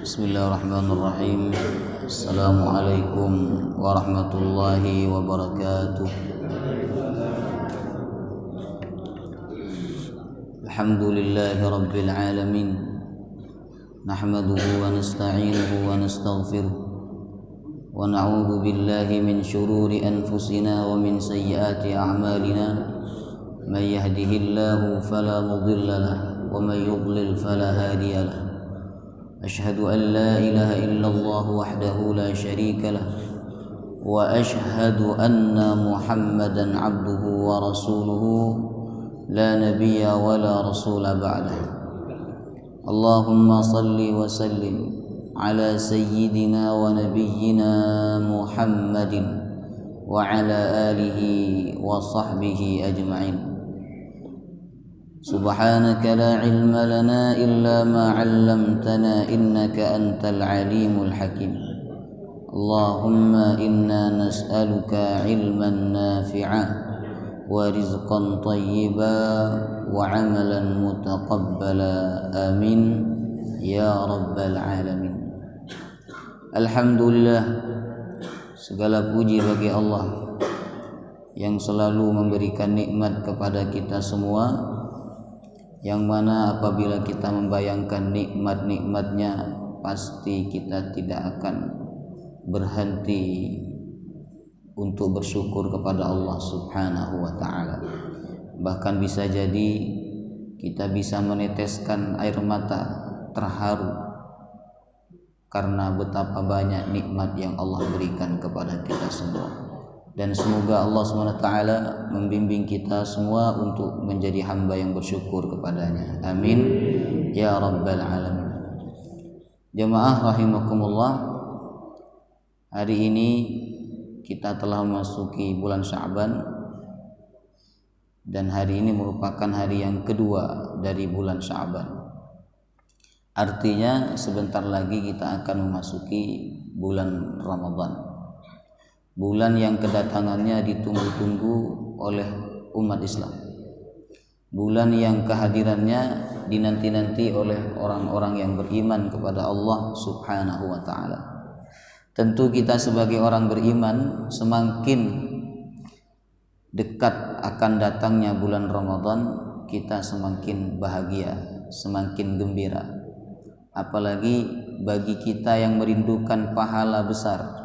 Bismillahirrahmanirrahim. Assalamualaikum warahmatullahi wabarakatuh. Alhamdulillahi rabbil alamin. Nahmaduhu wa nasta'inuhu wa nastaghfiruh. Wa na'udzu billahi min syururi anfusina wa min sayyiati a'malina. Man yahdihillahu fala mudilla lahu wa man yudlil fala hadiya lahu. Asyhadu an la ilaha illallah wahdahu la syarika lah wa asyhadu anna Muhammadan abduhu wa rasuluhu la nabiyya wa la rasula ba'dah. Allahumma salli wa sallim ala sayyidina wa nabiyyina Muhammadin wa ala alihi wa sahbihi ajma'in. Subhanaka la ilma lana illa ma 'allamtana innaka antal alimul hakim. Allahumma inna nas'aluka ilman nafi'a wa rizqan thayyiba wa 'amalan mutaqabbala. Amin ya rabbal alamin. Alhamdulillah, segala puji bagi Allah yang selalu memberikan nikmat kepada kita semua, yang mana apabila kita membayangkan nikmat-nikmatnya, pasti kita tidak akan berhenti untuk bersyukur kepada Allah subhanahu wa ta'ala. Bahkan bisa jadi kita bisa meneteskan air mata terharu karena betapa banyak nikmat yang Allah berikan kepada kita semua. Dan semoga Allah SWT membimbing kita semua untuk menjadi hamba yang bersyukur kepadanya. Amin ya rabbal alamin. Jemaah rahimakumullah, hari ini kita telah memasuki bulan Sya'ban, dan hari ini merupakan hari yang kedua dari bulan Sya'ban. Artinya sebentar lagi kita akan memasuki bulan Ramadan, bulan yang kedatangannya ditunggu-tunggu oleh umat Islam, bulan yang kehadirannya dinanti-nanti oleh orang-orang yang beriman kepada Allah subhanahu wa ta'ala. Tentu kita sebagai orang beriman semakin dekat akan datangnya bulan Ramadan, kita semakin bahagia, semakin gembira. Apalagi bagi kita yang merindukan pahala besar,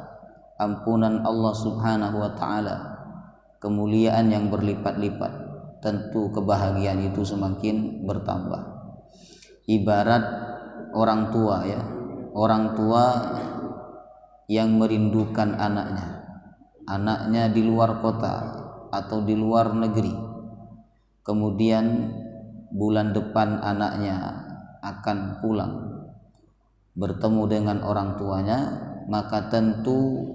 ampunan Allah subhanahu wa ta'ala, kemuliaan yang berlipat-lipat, tentu kebahagiaan itu semakin bertambah. Ibarat orang tua ya, orang tua yang merindukan anaknya di luar kota atau di luar negeri, kemudian bulan depan anaknya akan pulang bertemu dengan orang tuanya, maka tentu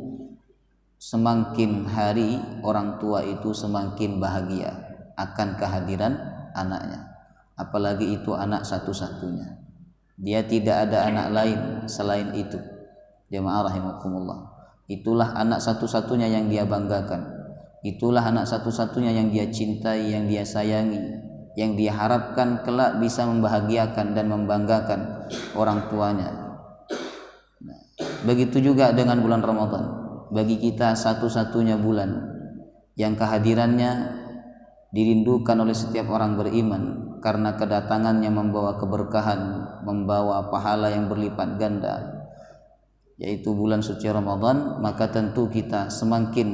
semakin hari orang tua itu semakin bahagia akan kehadiran anaknya. Apalagi itu anak satu-satunya, dia tidak ada anak lain selain itu. Jemaah rahimakumullah, itulah anak satu-satunya yang dia banggakan, itulah anak satu-satunya yang dia cintai, yang dia sayangi, yang dia harapkan kelak bisa membahagiakan dan membanggakan orang tuanya. Begitu juga dengan bulan Ramadan, bagi kita satu-satunya bulan yang kehadirannya dirindukan oleh setiap orang beriman, karena kedatangannya membawa keberkahan, membawa pahala yang berlipat ganda, yaitu bulan suci Ramadan. Maka tentu kita semakin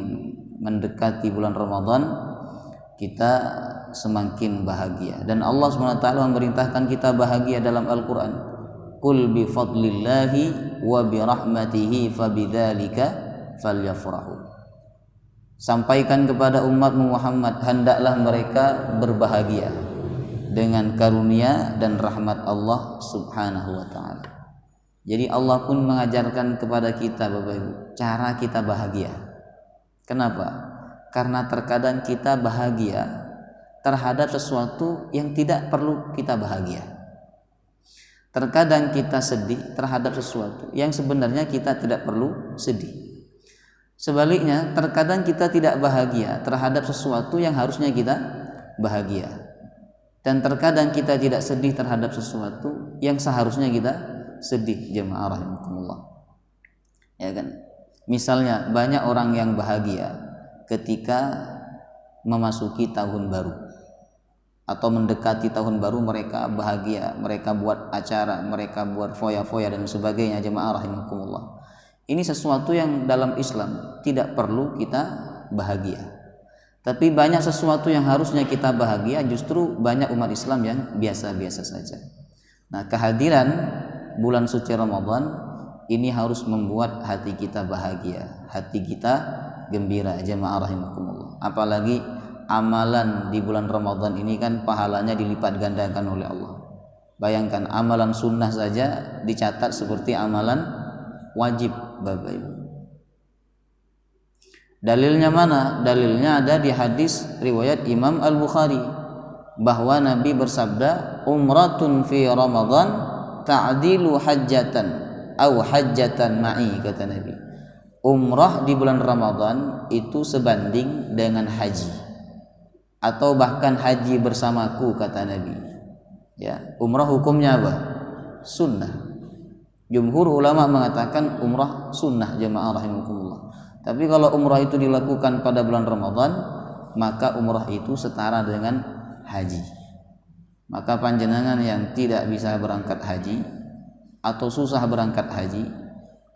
mendekati bulan Ramadan, kita semakin bahagia. Dan Allah SWT memerintahkan kita bahagia dalam Al-Quran. Qul bi fadlillahi wa bi rahmatihi fabidzalika falyafrahu. Sampaikan kepada umatmu Muhammad, hendaklah mereka berbahagia dengan karunia dan rahmat Allah subhanahu wa ta'ala. Jadi Allah pun mengajarkan kepada kita, Bapak Ibu, cara kita bahagia. Kenapa? Karena terkadang kita bahagia terhadap sesuatu yang tidak perlu kita bahagia. Terkadang kita sedih terhadap sesuatu yang sebenarnya kita tidak perlu sedih. Sebaliknya, terkadang kita tidak bahagia terhadap sesuatu yang harusnya kita bahagia. Dan terkadang kita tidak sedih terhadap sesuatu yang seharusnya kita sedih jemaah rahimakumullah. Ya kan? Misalnya banyak orang yang bahagia ketika memasuki tahun baru atau mendekati tahun baru, mereka bahagia, mereka buat acara, mereka buat foya-foya dan sebagainya jemaah rahimakumullah. Ini sesuatu yang dalam Islam tidak perlu kita bahagia. Tapi banyak sesuatu yang harusnya kita bahagia, justru banyak umat Islam yang biasa-biasa saja. Nah, kehadiran bulan suci Ramadan ini harus membuat hati kita bahagia, hati kita gembira jemaah rahimakumullah. Apalagi amalan di bulan Ramadan ini kan pahalanya dilipat gandakan oleh Allah. Bayangkan amalan sunnah saja dicatat seperti amalan wajib, Bapak Ibu. Dalilnya mana? Dalilnya ada di hadis riwayat Imam Al-Bukhari bahwa Nabi bersabda, umratun fi Ramadan ta'dilu hajjatan aw hajjatan ma'i, kata Nabi. Umrah di bulan Ramadan itu sebanding dengan haji, atau bahkan haji bersamaku, kata Nabi. Ya, umrah hukumnya apa? Sunnah. Jumhur ulama mengatakan umrah sunnah jemaah rahimakumullah. Tapi kalau umrah itu dilakukan pada bulan Ramadan, maka umrah itu setara dengan haji. Maka panjenengan yang tidak bisa berangkat haji atau susah berangkat haji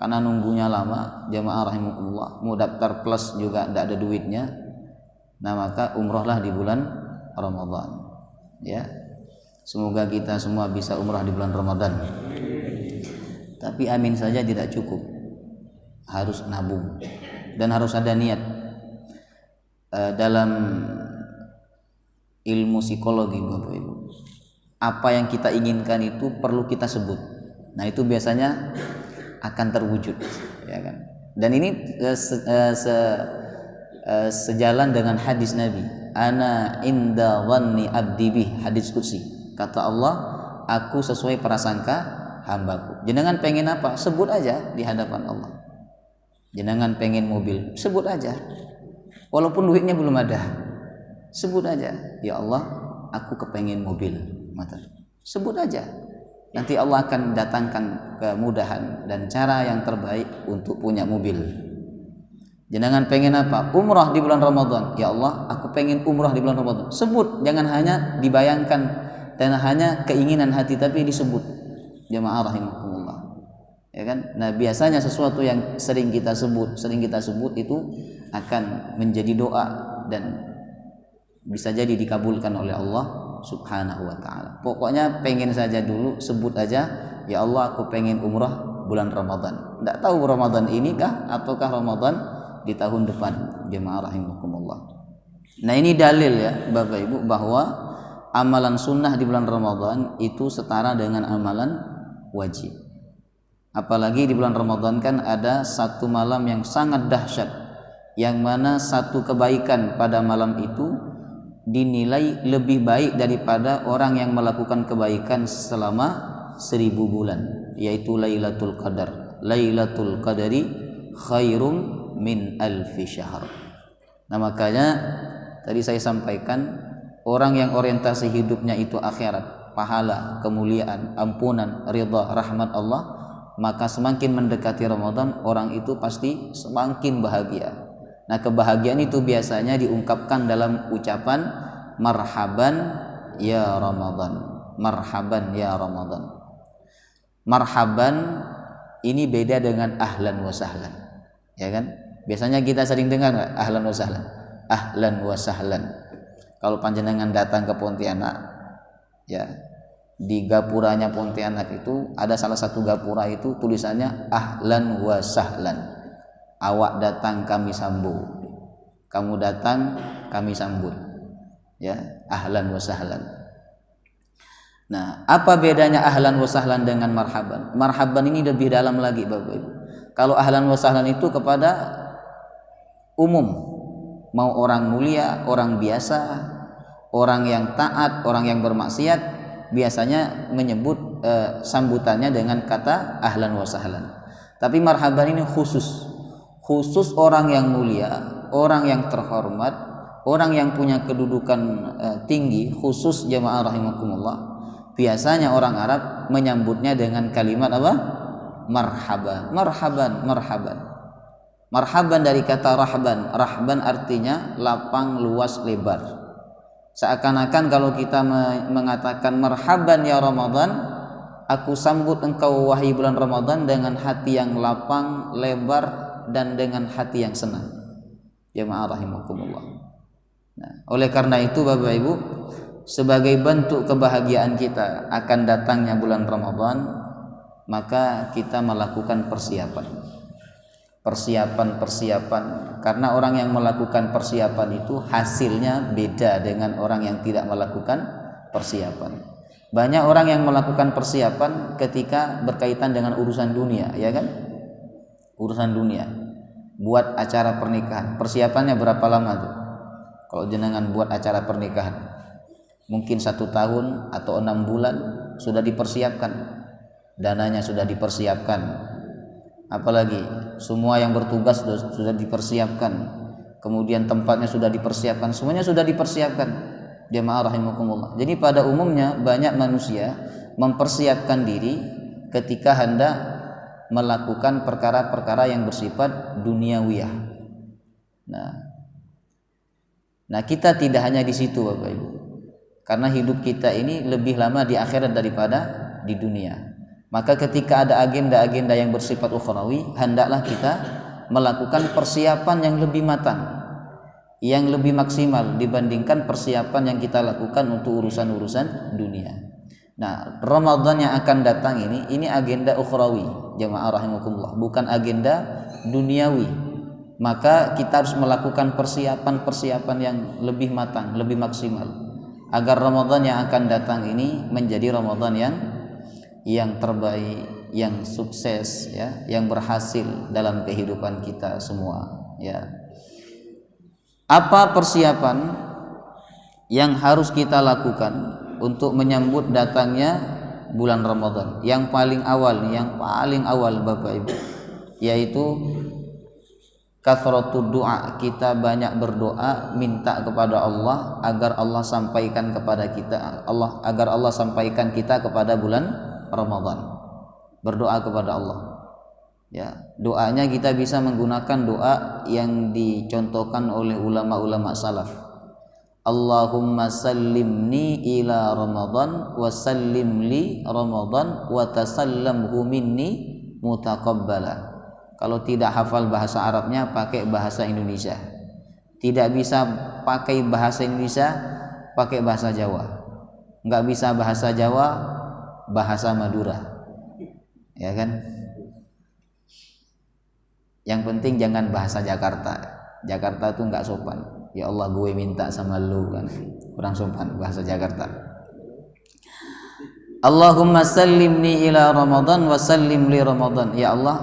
karena nunggunya lama jemaah rahimakumullah, mau daftar plus juga tidak ada duitnya, nah maka umrahlah di bulan Ramadan. Ya, semoga kita semua bisa umrah di bulan Ramadan. Tapi amin saja tidak cukup, harus nabung dan harus ada niat. Dalam ilmu psikologi Bapak Ibu, apa yang kita inginkan itu perlu kita sebut. Nah, itu biasanya akan terwujud, ya kan? Dan ini sejalan dengan hadis Nabi, ana inda dhanni abdi bih, hadis qudsi. Kata Allah, aku sesuai prasangka hambaku. Jenengan pengen apa? Sebut aja di hadapan Allah. Jenengan pengen mobil, sebut aja. Walaupun duitnya belum ada, sebut aja. Ya Allah, aku kepengen mobil. Sebut aja. Nanti Allah akan datangkan kemudahan dan cara yang terbaik untuk punya mobil. Jenengan pengen apa? Umrah di bulan Ramadan. Ya Allah, aku pengen umrah di bulan Ramadan. Sebut, jangan hanya dibayangkan dan hanya keinginan hati, tapi disebut. Jemaah rahimakumullah. Ya kan? Nah, biasanya sesuatu yang sering kita sebut itu akan menjadi doa dan bisa jadi dikabulkan oleh Allah Subhanahu wa ta'ala. Pokoknya pengen saja dulu, sebut aja, ya Allah aku pengen umrah bulan Ramadan. Tidak tahu Ramadan ini kah ataukah Ramadan di tahun depan, jemaah rahimakumullah. Nah, ini dalil ya Bapak Ibu bahwa amalan sunnah di bulan Ramadan itu setara dengan amalan wajib. Apalagi di bulan Ramadan kan ada satu malam yang sangat dahsyat, yang mana satu kebaikan pada malam itu dinilai lebih baik daripada orang yang melakukan kebaikan selama 1000 bulan, yaitu Lailatul Qadar. Lailatul Qadari khairum min alfi syahr. Nah, makanya tadi saya sampaikan, orang yang orientasi hidupnya itu akhirat, pahala, kemuliaan, ampunan, ridha, rahmat Allah, maka semakin mendekati Ramadan orang itu pasti semakin bahagia. Nah, kebahagiaan itu biasanya diungkapkan dalam ucapan marhaban ya Ramadan. Marhaban ya Ramadan. Marhaban ini beda dengan ahlan wa sahlan. Ya kan? Biasanya kita sering dengar enggak ahlan wa sahlan? Ahlan wa sahlan. Kalau panjenengan datang ke Pontianak, ya, di gapuranya Pontianak itu ada salah satu gapura itu tulisannya ahlan wa sahlan. Awak datang kami sambut, kamu datang kami sambut, ya, ahlan wa sahlan. Nah, apa bedanya ahlan wa sahlan dengan marhaban? Marhaban ini lebih dalam lagi Bapak Ibu. Kalau ahlan wa sahlan itu kepada umum, mau orang mulia, orang biasa, orang yang taat, orang yang bermaksiat, biasanya menyebut sambutannya dengan kata ahlan wa sahlan. Tapi marhaban ini khusus orang yang mulia, orang yang terhormat, orang yang punya kedudukan tinggi, khusus jemaah rahimakumullah. Biasanya orang Arab menyambutnya dengan kalimat apa? Marhaban, marhaban, marhaban. Marhaban dari kata rahban. Rahban artinya lapang, luas, lebar. Seakan-akan kalau kita mengatakan marhaban ya Ramadan, aku sambut engkau wahai bulan Ramadan dengan hati yang lapang, lebar, dan dengan hati yang senang. Jamaah rahimakumullah. Nah, oleh karena itu Bapak Ibu, sebagai bentuk kebahagiaan kita akan datangnya bulan Ramadan, maka kita melakukan persiapan, karena orang yang melakukan persiapan itu hasilnya beda dengan orang yang tidak melakukan persiapan. Banyak orang yang melakukan persiapan ketika berkaitan dengan urusan dunia, ya kan? Urusan dunia, buat acara pernikahan, persiapannya berapa lama tuh? Kalau jenengan buat acara pernikahan, mungkin 1 tahun atau 6 bulan sudah dipersiapkan, dananya sudah dipersiapkan, apalagi semua yang bertugas sudah dipersiapkan, kemudian tempatnya sudah dipersiapkan, semuanya sudah dipersiapkan. Jamaah rahimakumullah. Jadi pada umumnya banyak manusia mempersiapkan diri ketika hendak melakukan perkara-perkara yang bersifat duniawiyah. Nah, kita tidak hanya di situ Bapak Ibu, karena hidup kita ini lebih lama di akhirat daripada di dunia. Maka ketika ada agenda-agenda yang bersifat ukhrawi, hendaklah kita melakukan persiapan yang lebih matang, yang lebih maksimal dibandingkan persiapan yang kita lakukan untuk urusan-urusan dunia. Nah, Ramadan yang akan datang ini agenda ukhrawi, jamaah rahimakumullah, bukan agenda duniawi. Maka kita harus melakukan persiapan-persiapan yang lebih matang, lebih maksimal, agar Ramadan yang akan datang ini menjadi Ramadan yang terbaik, yang sukses, ya, yang berhasil dalam kehidupan kita semua, ya. Apa persiapan yang harus kita lakukan untuk menyambut datangnya bulan Ramadan? Yang paling awal Bapak Ibu, yaitu kathratud doa. Kita banyak berdoa, minta kepada Allah agar Allah sampaikan kepada kita, agar Allah sampaikan kita kepada bulan Ramadan. Berdoa kepada Allah, ya. Doanya kita bisa menggunakan doa yang dicontohkan oleh ulama-ulama salaf. Allahumma sallimni ila Ramadan wa sallim li Ramadan wa tasallamhu minni mutaqabbala. Kalau tidak hafal bahasa Arabnya, pakai bahasa Indonesia. Tidak bisa pakai bahasa Indonesia, pakai bahasa Jawa. Enggak bisa bahasa Jawa, bahasa Madura, ya kan? Yang penting jangan bahasa Jakarta. Jakarta tuh nggak sopan. Ya Allah, gue minta sama lu, kan kurang sopan bahasa Jakarta. Allahumma sallimni ila Ramadan wa sallim li Ramadan. Ya Allah,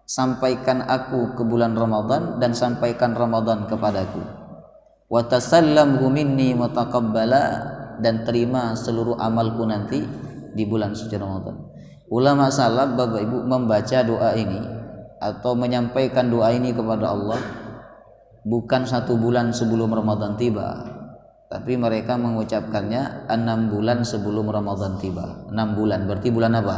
sampaikan aku ke bulan Ramadan dan sampaikan Ramadan kepadaku. Wa tasallamhu minni mutaqabbala, dan terima seluruh amalku nanti di bulan suci Ramadan. Ulama salaf Bapak Ibu membaca doa ini atau menyampaikan doa ini kepada Allah bukan 1 bulan sebelum Ramadan tiba, tapi mereka mengucapkannya 6 bulan sebelum Ramadan tiba. 6 bulan berarti bulan apa?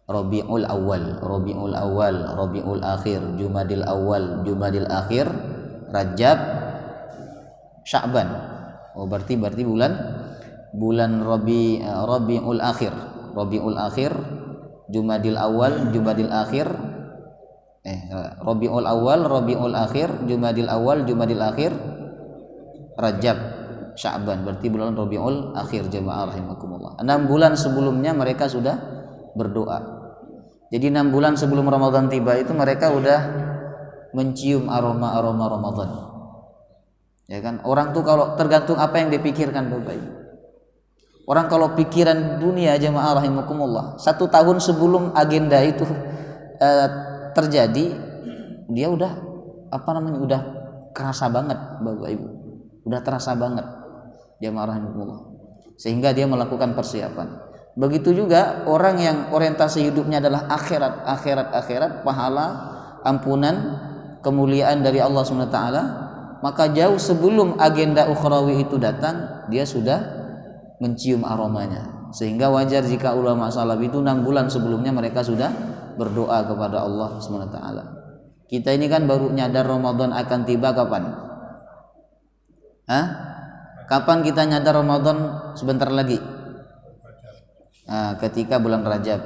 Rabiul Awal, Rabiul Awal, Rabiul Akhir, Jumadil Awal, Jumadil Akhir, Rajab, Sya'ban. Oh, berarti bulan Rabiul Akhir, Rabiul Akhir, Jumadil Awal, Jumadil Akhir, Rabiul Awal, Rabiul Akhir, Jumadil Awal, Jumadil Akhir, Rajab, Sya'ban. Berarti bulan Rabiul Akhir, jemaah rahimakumullah. 6 bulan sebelumnya mereka sudah berdoa. Jadi 6 bulan sebelum Ramadan tiba itu mereka udah mencium aroma-aroma Ramadan. Ya kan? Orang tuh kalau tergantung apa yang dipikirkan Bapak Ibu. Orang kalau pikiran dunia, jemaah rahimakumullah, 1 tahun sebelum agenda itu terjadi, dia udah udah kerasa banget Bapak Ibu. Udah terasa banget, jemaah rahimakumullah. Sehingga dia melakukan persiapan. Begitu juga orang yang orientasi hidupnya adalah akhirat, pahala, ampunan, kemuliaan dari Allah SWT, maka jauh sebelum agenda ukhrawi itu datang, dia sudah mencium aromanya. Sehingga wajar jika ulama salaf itu 6 bulan sebelumnya mereka sudah berdoa kepada Allah SWT. Kita ini kan baru nyadar Ramadan akan tiba kapan? Kapan kita nyadar Ramadan sebentar lagi? Ketika bulan Rajab,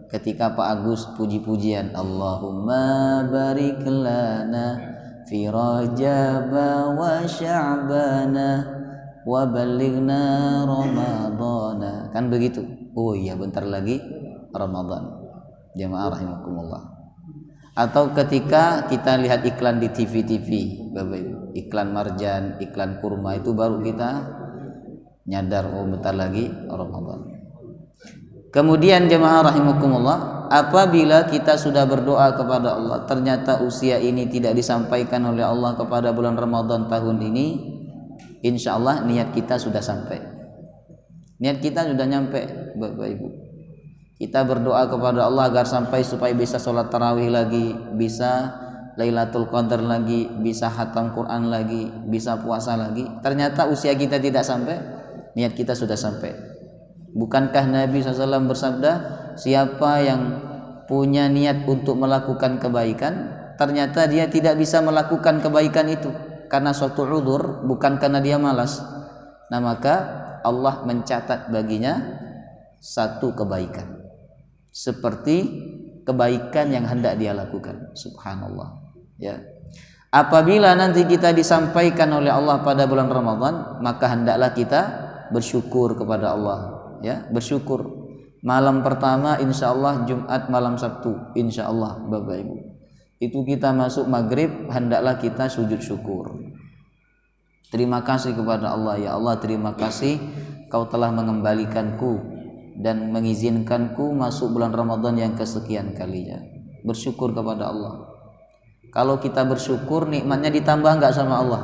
ketika Pak Agus puji-pujian, Allahumma barik lana fi Rajab wa Sya'bana wa balighna Ramadana, kan begitu. Oh iya, bentar lagi Ramadan, jamaah rahimakumullah. Atau ketika kita lihat iklan di TV, Bapak Ibu, iklan marjan, iklan kurma, itu baru kita nyadar, oh bentar lagi Ramadan. Kemudian jemaah rahimakumullah, apabila kita sudah berdoa kepada Allah, ternyata usia ini tidak disampaikan oleh Allah kepada bulan Ramadan tahun ini, insya Allah niat kita sudah sampai. Niat kita sudah nyampe, Bapak Ibu. Kita berdoa kepada Allah agar sampai supaya bisa sholat tarawih lagi, bisa Lailatul Qadar lagi, bisa khatam Quran lagi, bisa puasa lagi. Ternyata usia kita tidak sampai, niat kita sudah sampai. Bukankah Nabi SAW bersabda, siapa yang punya niat untuk melakukan kebaikan, ternyata dia tidak bisa melakukan kebaikan itu karena suatu udzur, bukan karena dia malas, nah maka Allah mencatat baginya satu kebaikan seperti kebaikan yang hendak dia lakukan. Subhanallah, ya. Apabila nanti kita disampaikan oleh Allah pada bulan Ramadan, maka hendaklah kita bersyukur kepada Allah, ya, bersyukur. Malam pertama insya Allah, Jumat malam Sabtu insya Allah, Bapak Ibu, itu kita masuk maghrib, hendaklah kita sujud syukur. Terima kasih kepada Allah, ya Allah, terima kasih Kau telah mengembalikanku dan mengizinkanku masuk bulan Ramadan yang kesekian kalinya. Bersyukur kepada Allah. Kalau kita bersyukur, nikmatnya ditambah enggak sama Allah?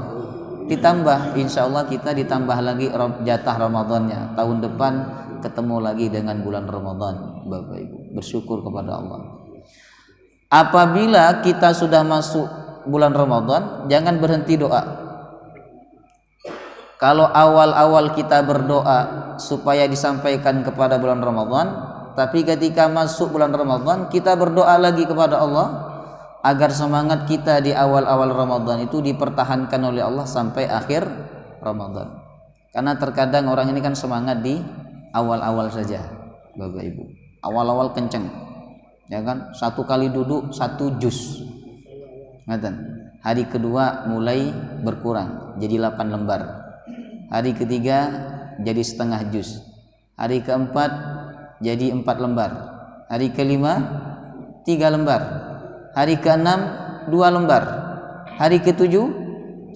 Ditambah, insya Allah kita ditambah lagi jatah Ramadannya. Tahun depan ketemu lagi dengan bulan Ramadan, Bapak Ibu. Bersyukur kepada Allah. Apabila kita sudah masuk bulan Ramadan, jangan berhenti doa. Kalau awal-awal kita berdoa supaya disampaikan kepada bulan Ramadan, tapi ketika masuk bulan Ramadan kita berdoa lagi kepada Allah agar semangat kita di awal-awal Ramadan itu dipertahankan oleh Allah sampai akhir Ramadan. Karena terkadang orang ini kan semangat di awal-awal saja, Bapak Ibu. Awal-awal kenceng, ya kan? 1 kali duduk 1 juz. Ngaten. Hari kedua mulai berkurang jadi 8 lembar. Hari ketiga jadi setengah juz. Hari keempat jadi 4 lembar. Hari kelima 3 lembar. Hari keenam 2 lembar. Hari ketujuh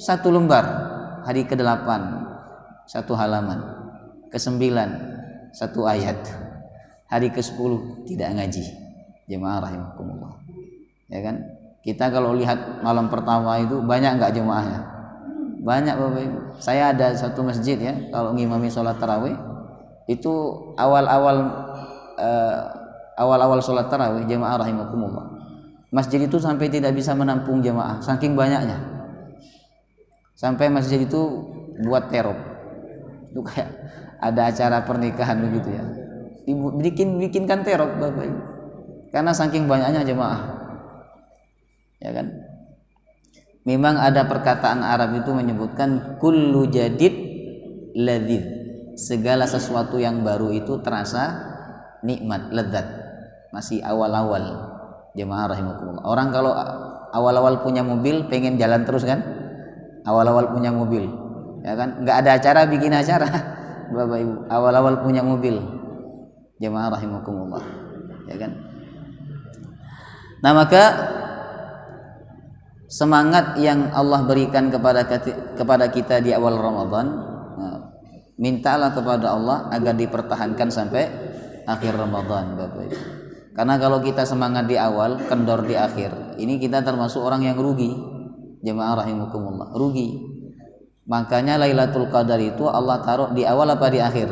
1 lembar. Hari ke-8 1 halaman. Ke-9 1 ayat. Hari ke-10 tidak ngaji. Jemaah rahimakumullah. Ya kan? Kita kalau lihat malam pertama itu banyak enggak jemaahnya? Banyak, Bapak Ibu. Saya ada satu masjid, ya, kalau ngimami sholat tarawih itu awal-awal sholat tarawih, jemaah rahimakumullah, masjid itu sampai tidak bisa menampung jemaah saking banyaknya, sampai masjid itu buat terop. Itu kayak ada acara pernikahan begitu, ya, bikinkan terop, Bapak Ibu, karena saking banyaknya jemaah, ya kan. Memang ada perkataan Arab itu menyebutkan kullu jadid ladzid, segala sesuatu yang baru itu terasa nikmat, lezat. Masih awal-awal, jemaah rahimakumullah. Orang kalau awal-awal punya mobil pengen jalan terus kan? Awal-awal punya mobil, ya kan? Enggak ada acara bikin acara, Bapak Ibu. Awal-awal punya mobil, jemaah rahimakumullah, ya kan? Nah, maka semangat yang Allah berikan kepada kita di awal Ramadan, mintalah kepada Allah agar dipertahankan sampai akhir Ramadan, Bapak Ibu. Karena kalau kita semangat di awal, kendor di akhir, ini kita termasuk orang yang rugi, jemaah rahimakumullah, rugi. Makanya Lailatul Qadar itu Allah taruh di awal apa di akhir?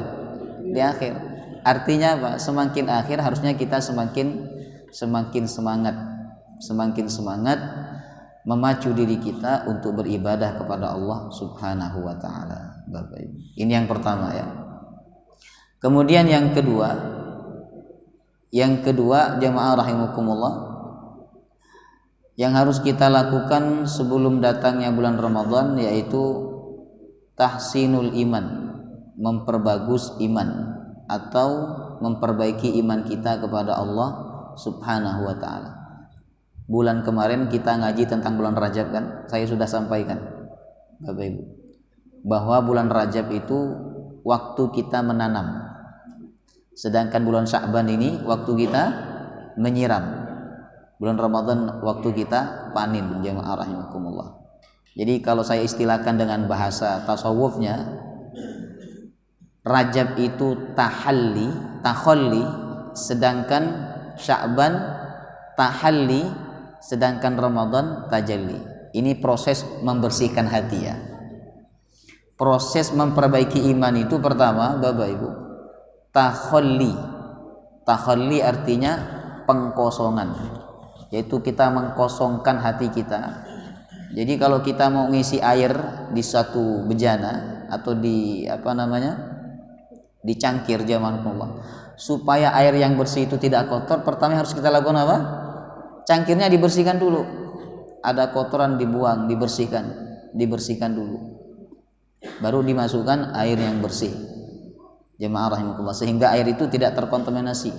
Di akhir. Artinya apa? Semakin akhir harusnya kita semakin semangat memacu diri kita untuk beribadah kepada Allah Subhanahu wa taala, Bapak Ibu. Ini yang pertama, ya. Kemudian yang kedua jamaah rahimakumullah, yang harus kita lakukan sebelum datangnya bulan Ramadan yaitu tahsinul iman, memperbagus iman atau memperbaiki iman kita kepada Allah Subhanahu wa taala. Bulan kemarin kita ngaji tentang bulan Rajab kan? Saya sudah sampaikan Bapak Ibu bahwa bulan Rajab itu waktu kita menanam. Sedangkan bulan Sya'ban ini waktu kita menyiram. Bulan Ramadan waktu kita panen, jamaah rahimakumullah. Jadi kalau saya istilahkan dengan bahasa tasawufnya, Rajab itu takhalli, sedangkan Sya'ban tahalli, sedangkan Ramadan tajalli. Ini proses membersihkan hati ya. Proses memperbaiki iman itu pertama Bapak Ibu, takhalli artinya pengkosongan, yaitu kita mengkosongkan hati kita. Jadi kalau kita mau ngisi air di satu bejana atau di di cangkir jamanullah, supaya air yang bersih itu tidak kotor, pertama harus kita lakukan apa? Cangkirnya dibersihkan dulu. Ada kotoran dibuang, dibersihkan dulu. Baru dimasukkan air yang bersih. Jemaah rahimakumullah, sehingga air itu tidak terkontaminasi.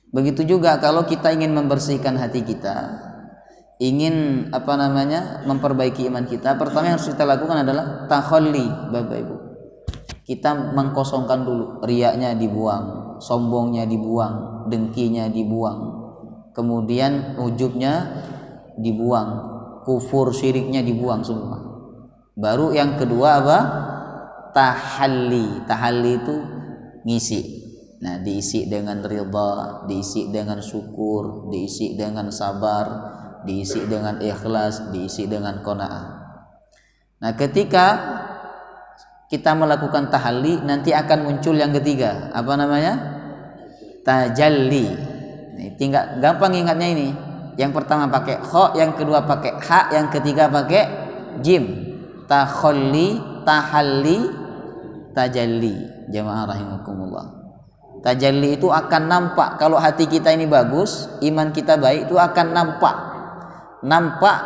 Begitu juga kalau kita ingin membersihkan hati kita, ingin memperbaiki iman kita, pertama yang harus kita lakukan adalah takhalli Bapak Ibu. Kita mengkosongkan dulu, riyanya dibuang, sombongnya dibuang, dengkinya dibuang, kemudian ujubnya dibuang, kufur syiriknya dibuang semua. Baru yang kedua apa? Tahalli itu ngisi. Nah, diisi dengan ridha, diisi dengan syukur, diisi dengan sabar, diisi dengan ikhlas, diisi dengan qanaah. Nah, ketika kita melakukan tahalli, nanti akan muncul yang ketiga, tajalli. Nah, tinggal gampang ingatnya ini. Yang pertama pakai kha, yang kedua pakai ha, yang ketiga pakai jim. Takhalli, tahalli, tajalli. Jamaah rahimakumullah. Tajalli itu akan nampak. Kalau hati kita ini bagus, iman kita baik, itu akan nampak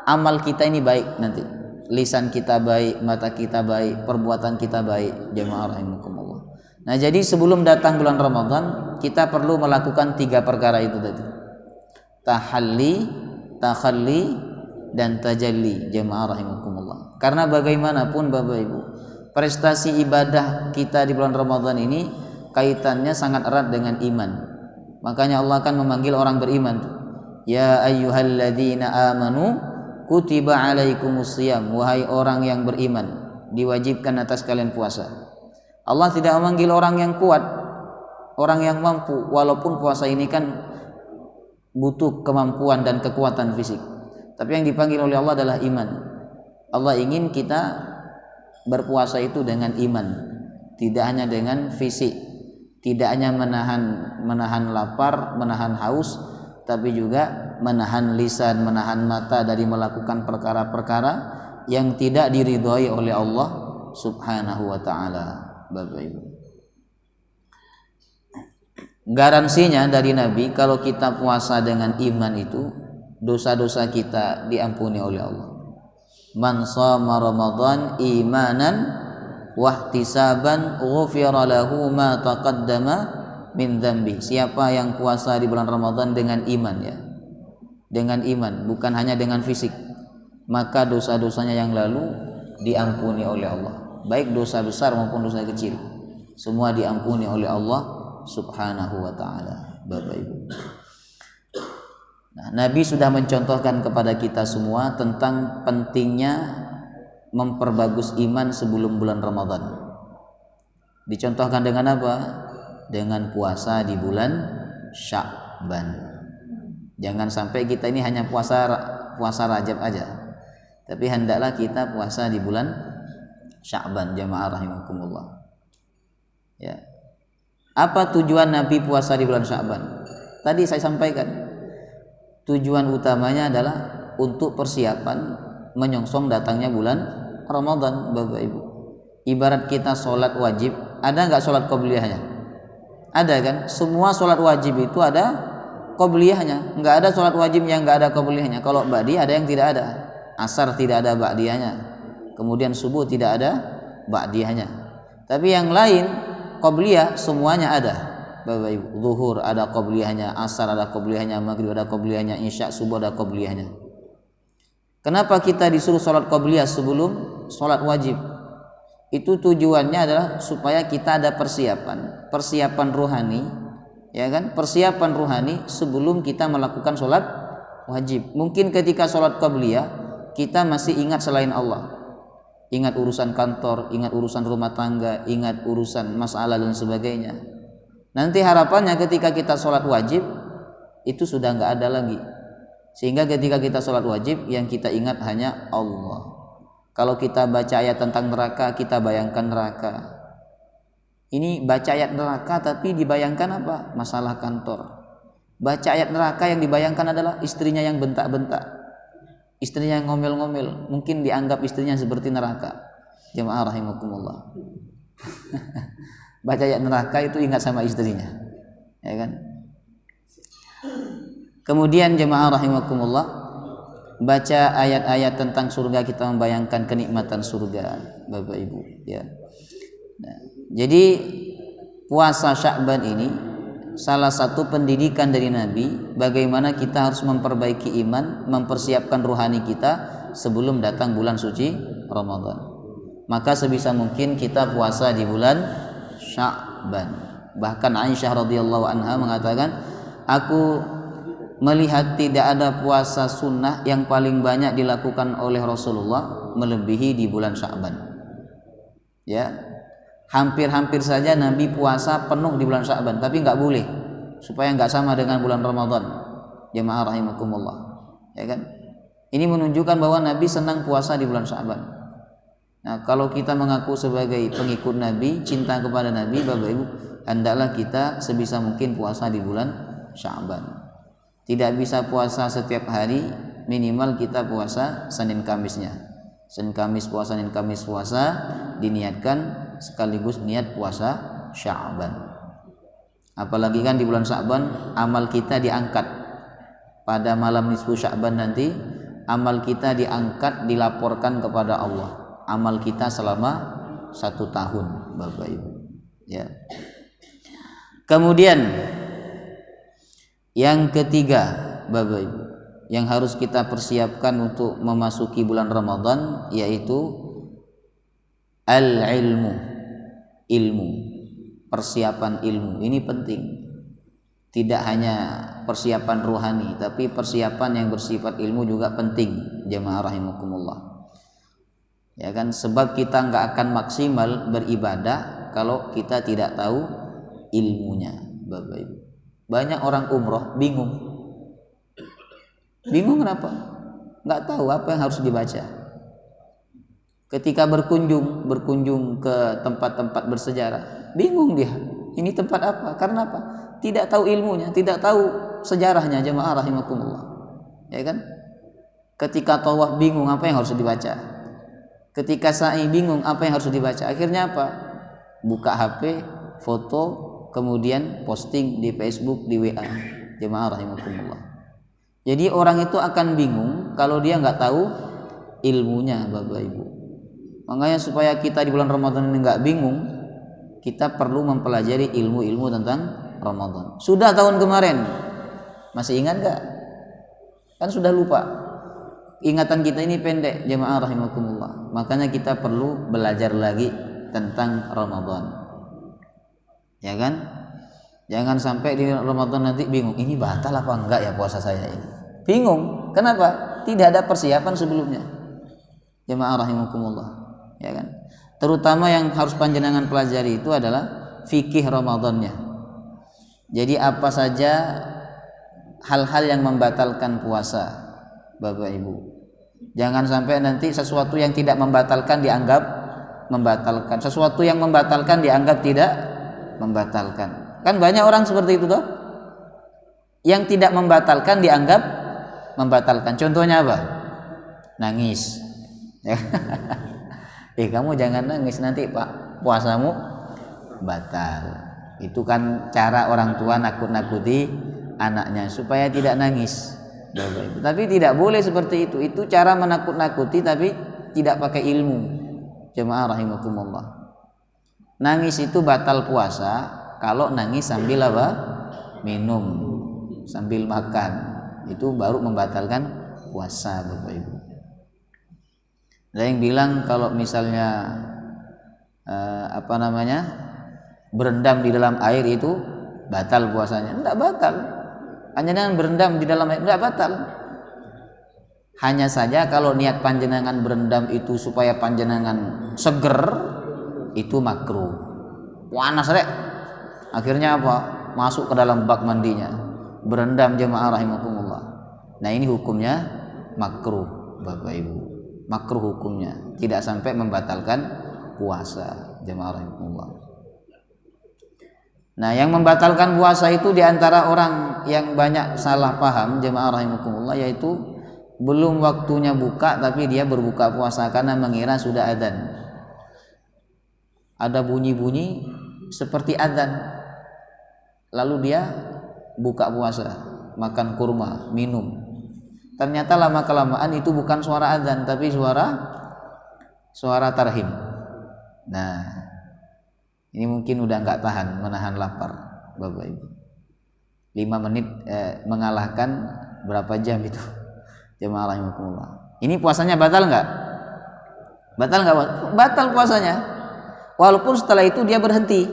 amal kita ini baik nanti. Lisan kita baik, mata kita baik, perbuatan kita baik. Jamaah rahimakumullah. Nah, jadi sebelum datang bulan Ramadan, kita perlu melakukan 3 perkara itu tadi. Tahalli, takhalli, dan tajalli. Jamaah rahimakumullah. Karena bagaimanapun Bapak Ibu, prestasi ibadah kita di bulan Ramadan ini kaitannya sangat erat dengan iman. Makanya Allah akan memanggil orang beriman. Ya ayyuhalladzina amanu kutiba alaikumusiyam, wahai orang yang beriman, diwajibkan atas kalian puasa. Allah tidak memanggil orang yang kuat, orang yang mampu, walaupun puasa ini kan butuh kemampuan dan kekuatan fisik. Tapi yang dipanggil oleh Allah adalah iman. Allah ingin kita berpuasa itu dengan iman, tidak hanya dengan fisik, tidak hanya menahan lapar, menahan haus, tapi juga menahan lisan, menahan mata dari melakukan perkara-perkara yang tidak diridhoi oleh Allah Subhanahu wa taala. Bapak Ibu, garansinya dari Nabi kalau kita puasa dengan iman itu dosa-dosa kita diampuni oleh Allah. Man shoma Ramadan imanan wahtisaban ghufira lahu ma taqaddama min dzambi. Siapa yang puasa di bulan Ramadan dengan iman ya. Dengan iman, bukan hanya dengan fisik, maka dosa-dosanya yang lalu diampuni oleh Allah. Baik dosa besar maupun dosa kecil, semua diampuni oleh Allah Subhanahu wa taala. Bapak Ibu. Nah, Nabi sudah mencontohkan kepada kita semua tentang pentingnya memperbagus iman sebelum bulan Ramadan. Dicontohkan dengan apa? Dengan puasa di bulan Sya'ban. Jangan sampai kita ini hanya puasa Rajab aja, tapi hendaklah kita puasa di bulan Sya'ban. Jamaah rahimakumullah. Ya. Apa tujuan Nabi puasa di bulan Sya'ban? Tadi saya sampaikan. Tujuan utamanya adalah untuk persiapan menyongsong datangnya bulan Ramadan, Bapak Ibu. Ibarat kita sholat wajib ada nggak sholat qobliyahnya? Ada kan? Semua sholat wajib itu ada qobliyahnya. Nggak ada sholat wajib yang nggak ada qobliyahnya. Kalau ba'di ada yang tidak ada. Asar tidak ada ba'diyahnya. Kemudian subuh tidak ada ba'diyahnya. Tapi yang lain qobliyah semuanya ada. Bapak Ibu, zuhur ada qobliyahnya, asar ada qobliyahnya, maghrib ada qobliyahnya, isya, subuh ada qobliyahnya. Kenapa kita disuruh sholat qobliyah sebelum sholat wajib? Itu tujuannya adalah supaya kita ada persiapan rohani, ya kan? Persiapan rohani sebelum kita melakukan sholat wajib. Mungkin ketika sholat qobliyah kita masih ingat selain Allah, ingat urusan kantor, ingat urusan rumah tangga, ingat urusan masalah dan sebagainya. Nanti harapannya ketika kita sholat wajib itu sudah nggak ada lagi, sehingga ketika kita sholat wajib yang kita ingat hanya Allah. Kalau kita baca ayat tentang neraka, kita bayangkan neraka. Ini baca ayat neraka tapi dibayangkan apa? Masalah kantor. Baca ayat neraka yang dibayangkan adalah istrinya yang bentak-bentak, istrinya yang ngomel-ngomel. Mungkin dianggap istrinya seperti neraka. Jemaah rahimakumullah. Baca ayat neraka itu ingat sama istrinya, ya kan? Kemudian jemaah rahimakumullah, baca ayat-ayat tentang surga, kita membayangkan kenikmatan surga, Bapak Ibu, ya. Nah, jadi puasa Sya'ban ini salah satu pendidikan dari Nabi bagaimana kita harus memperbaiki iman, mempersiapkan rohani kita sebelum datang bulan suci Ramadan. Maka sebisa mungkin kita puasa di bulan Sya'ban. Bahkan Aisyah radhiyallahu anha mengatakan, aku melihat tidak ada puasa sunnah yang paling banyak dilakukan oleh Rasulullah melebihi di bulan Sya'ban. Ya, hampir-hampir saja Nabi puasa penuh di bulan Sya'ban, tapi nggak boleh supaya nggak sama dengan bulan Ramadan. Jemaah rahimakumullah, ya kan? Ini menunjukkan bahwa Nabi senang puasa di bulan Sya'ban. Nah, kalau kita mengaku sebagai pengikut Nabi, cinta kepada Nabi, Bapak Ibu, hendaklah kita sebisa mungkin puasa di bulan Sya'ban. Tidak bisa puasa setiap hari, minimal kita puasa Senin Kamisnya. Senin Kamis puasa, Senin Kamis puasa, diniatkan sekaligus niat puasa Sya'ban. Apalagi kan di bulan Sya'ban amal kita diangkat. Pada malam nisfu Sya'ban nanti amal kita diangkat, dilaporkan kepada Allah. Amal kita selama 1 tahun, Bapak Ibu, ya. Kemudian yang ketiga, Bapak Ibu, yang harus kita persiapkan untuk memasuki bulan Ramadan yaitu al-ilmu, ilmu, persiapan ilmu. Ini penting. Tidak hanya persiapan rohani, tapi persiapan yang bersifat ilmu juga penting, jemaah rahimakumullah. Ya kan, sebab kita nggak akan maksimal beribadah kalau kita tidak tahu ilmunya, Bapak Ibu. Banyak orang umroh bingung kenapa? Nggak tahu apa yang harus dibaca. Ketika berkunjung ke tempat-tempat bersejarah, bingung dia. Ini tempat apa? Karena apa? Tidak tahu ilmunya, tidak tahu sejarahnya, jemaah rahimakumullah. Ya kan? Ketika tawaf bingung apa yang harus dibaca. Ketika sa'i bingung apa yang harus dibaca. Akhirnya apa? Buka HP, foto, kemudian posting di Facebook, di WA. Jemaah rahimakumullah. Jadi orang itu akan bingung kalau dia nggak tahu ilmunya, Bapak Ibu. Makanya supaya kita di bulan Ramadan ini nggak bingung, kita perlu mempelajari ilmu-ilmu tentang Ramadan. Sudah tahun kemarin, masih ingat nggak? Kan sudah lupa. Ingatan kita ini pendek, jemaah rahimakumullah. Makanya kita perlu belajar lagi tentang Ramadan, ya kan? Jangan sampai di Ramadan nanti bingung, ini batal apa enggak ya puasa saya ini. Bingung, kenapa? Tidak ada persiapan sebelumnya, jemaah rahimakumullah, ya kan? Terutama yang harus panjenengan pelajari itu adalah fikih Ramadannya. Jadi apa saja hal-hal yang membatalkan puasa, Bapak Ibu. Jangan sampai nanti sesuatu yang tidak membatalkan dianggap membatalkan, sesuatu yang membatalkan dianggap tidak membatalkan. Kan banyak orang seperti itu toh. Yang tidak membatalkan dianggap membatalkan. Contohnya apa? Nangis. Kamu jangan nangis, nanti Pak puasamu batal. Itu kan cara orang tua nakut-nakuti anaknya supaya tidak nangis. Tapi tidak boleh seperti itu. Itu cara menakut-nakuti tapi tidak pakai ilmu. Jemaah rahimakumullah. Nangis itu batal puasa kalau nangis sambil apa? Minum, sambil makan. Itu baru membatalkan puasa, Bapak Ibu. Ada yang bilang kalau misalnya berendam di dalam air itu batal puasanya. Tidak batal. Hanya dengan berendam di dalam air tidak batal. Hanya saja kalau niat panjenengan berendam itu supaya panjenengan seger, itu makruh. Panas rek. Akhirnya apa? Masuk ke dalam bak mandinya. Berendam jemaah rahimakumullah. Nah, ini hukumnya makruh, Bapak Ibu. Makruh hukumnya, tidak sampai membatalkan puasa, jemaah rahimakumullah. Nah, yang membatalkan puasa itu diantara orang yang banyak salah paham, jemaah rahimakumullah, yaitu belum waktunya buka tapi dia berbuka puasa karena mengira sudah adzan. Ada bunyi-bunyi seperti adzan, lalu dia buka puasa, makan kurma, minum. Ternyata lama-kelamaan itu bukan suara adzan tapi suara tarhim. Nah, ini mungkin udah nggak tahan menahan lapar, Bapak Ibu. 5 menit mengalahkan berapa jam itu, jemaah rahimakumullah. Ini puasanya batal nggak? Batal nggak? Batal puasanya. Walaupun setelah itu dia berhenti,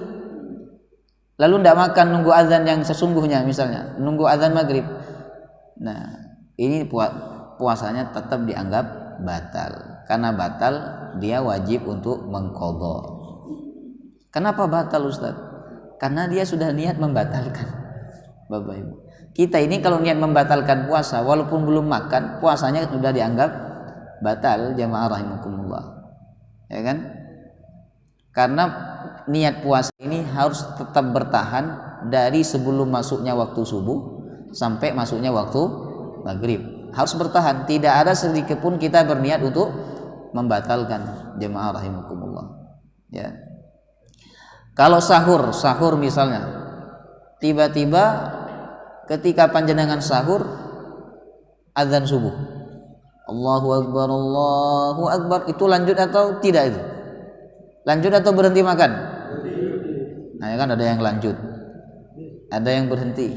lalu tidak makan nunggu azan yang sesungguhnya, misalnya nunggu azan maghrib. Nah, ini puasanya tetap dianggap batal. Karena batal, dia wajib untuk mengqadha. Kenapa batal, Ustaz? Karena dia sudah niat membatalkan, Bapak Ibu. Kita ini kalau niat membatalkan puasa, walaupun belum makan, puasanya sudah dianggap batal, jamaah rahimakumullah. Ya kan? Karena niat puasa ini harus tetap bertahan dari sebelum masuknya waktu subuh sampai masuknya waktu maghrib. Harus bertahan, tidak ada sedikit pun kita berniat untuk membatalkan, jemaah rahimakumullah. Ya. Kalau sahur misalnya, tiba-tiba ketika panjenengan sahur azan subuh, Allahu Akbar, itu lanjut atau tidak itu? Lanjut atau berhenti makan? Nah, ya kan ada yang lanjut, ada yang berhenti.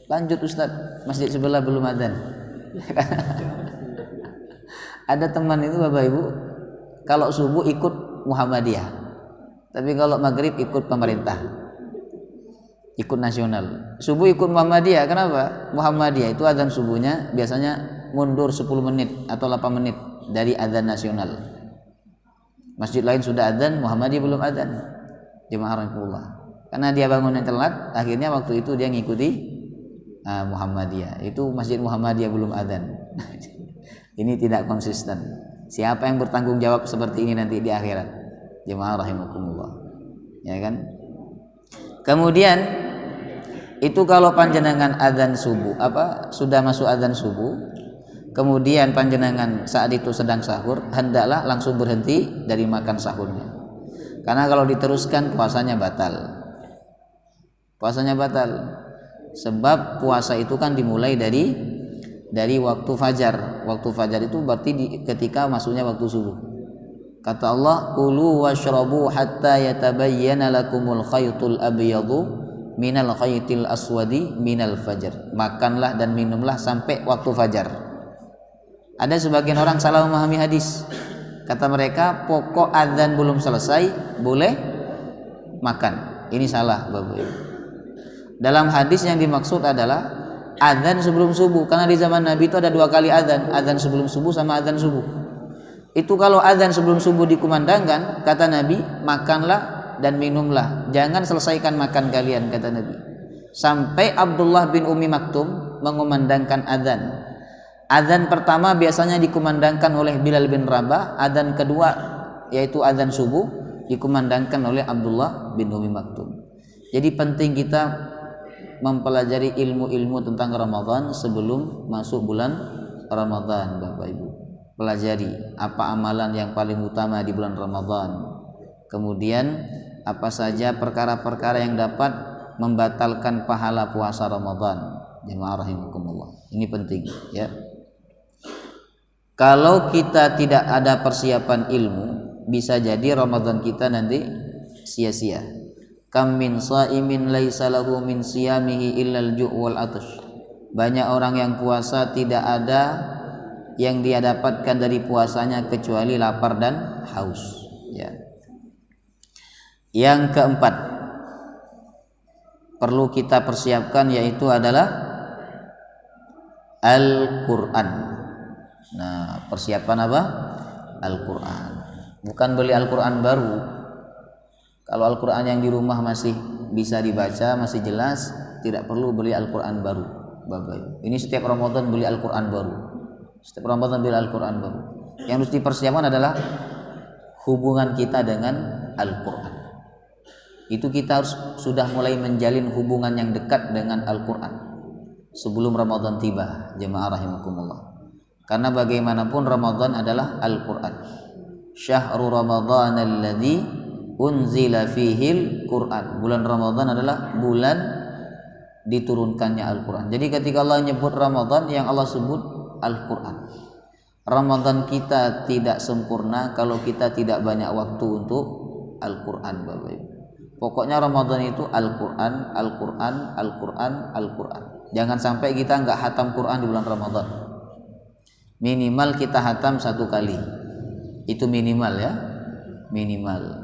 Lanjut Ustaz, masjid sebelah belum adzan. Ada teman itu Bapak Ibu, kalau subuh ikut Muhammadiyah, tapi kalau maghrib ikut pemerintah, ikut nasional. Subuh ikut Muhammadiyah, kenapa? Muhammadiyah itu adzan subuhnya biasanya mundur 10 menit atau 8 menit dari adzan nasional. Masjid lain sudah adzan, Muhammadiyah belum adzan, jemaah rahimakumullah. Karena dia bangunnya telat, akhirnya waktu itu dia ngikuti Muhammadiyah. Itu Masjid Muhammadiyah belum adzan. Ini tidak konsisten. Siapa yang bertanggung jawab seperti ini nanti di akhirat, jemaah rahimakumullah. Ya kan? Kemudian itu kalau panjenengan adzan subuh, sudah masuk adzan subuh, kemudian panjenengan saat itu sedang sahur, hendaklah langsung berhenti dari makan sahurnya. Karena kalau diteruskan puasanya batal. Puasanya batal. Sebab puasa itu kan dimulai dari waktu fajar. Waktu fajar itu berarti ketika masuknya waktu subuh. Kata Allah, "Kulu washrabu hatta yatabayyana lakumul khaytul abyadu minal khaytil aswadi minal fajr." Makanlah dan minumlah sampai waktu fajar. Ada sebagian orang salah memahami hadis. Kata mereka, pokok adzan belum selesai boleh makan. Ini salah, Bapak Ibu. Dalam hadis yang dimaksud adalah adzan sebelum subuh, karena di zaman Nabi itu ada 2 kali adzan sebelum subuh sama adzan subuh. Itu kalau adzan sebelum subuh dikumandangkan, kata Nabi, makanlah dan minumlah, jangan selesaikan makan kalian, kata Nabi. Sampai Abdullah bin Ummi Maktum mengumandangkan adzan. Adzan pertama biasanya dikumandangkan oleh Bilal bin Rabah, adzan kedua yaitu adzan subuh dikumandangkan oleh Abdullah bin Ummi Maktum. Jadi penting kita mempelajari ilmu-ilmu tentang Ramadan sebelum masuk bulan Ramadan, Bapak Ibu. Pelajari apa amalan yang paling utama di bulan Ramadan. Kemudian apa saja perkara-perkara yang dapat membatalkan pahala puasa Ramadan. Jemaah rahimakumullah. Ini penting ya. Kalau kita tidak ada persiapan ilmu, bisa jadi Ramadan kita nanti sia-sia. Kam min shaimin laisa lahu min siyamihi illal ju' wal atash. Banyak orang yang puasa tidak ada yang dia dapatkan dari puasanya kecuali lapar dan haus ya. Yang keempat perlu kita persiapkan yaitu adalah Al-Qur'an. Nah, persiapan apa? Al-Qur'an. Bukan beli Al-Qur'an baru. Kalau Al-Qur'an yang di rumah masih bisa dibaca, masih jelas, tidak perlu beli Al-Qur'an baru. Bapak Ibu. Ini setiap Ramadan beli Al-Qur'an baru. Setiap Ramadan beli Al-Qur'an baru. Yang harus dipersiapkan adalah hubungan kita dengan Al-Qur'an. Itu kita harus sudah mulai menjalin hubungan yang dekat dengan Al-Qur'an sebelum Ramadan tiba, jemaah rahimakumullah. Karena bagaimanapun Ramadan adalah Al-Qur'an. Syahrul Ramadan alladzi unzila fihil Qur'an. Bulan Ramadan adalah bulan diturunkannya Al-Qur'an. Jadi ketika Allah nyebut Ramadan, yang Allah sebut Al-Qur'an. Ramadan kita tidak sempurna kalau kita tidak banyak waktu untuk Al-Qur'an, Bapak Ibu. Pokoknya Ramadan itu Al-Qur'an, Al-Qur'an, Al-Qur'an, Al-Qur'an. Jangan sampai kita enggak hatam Qur'an di bulan Ramadan. Minimal kita hatam 1 kali. Itu minimal ya. Minimal.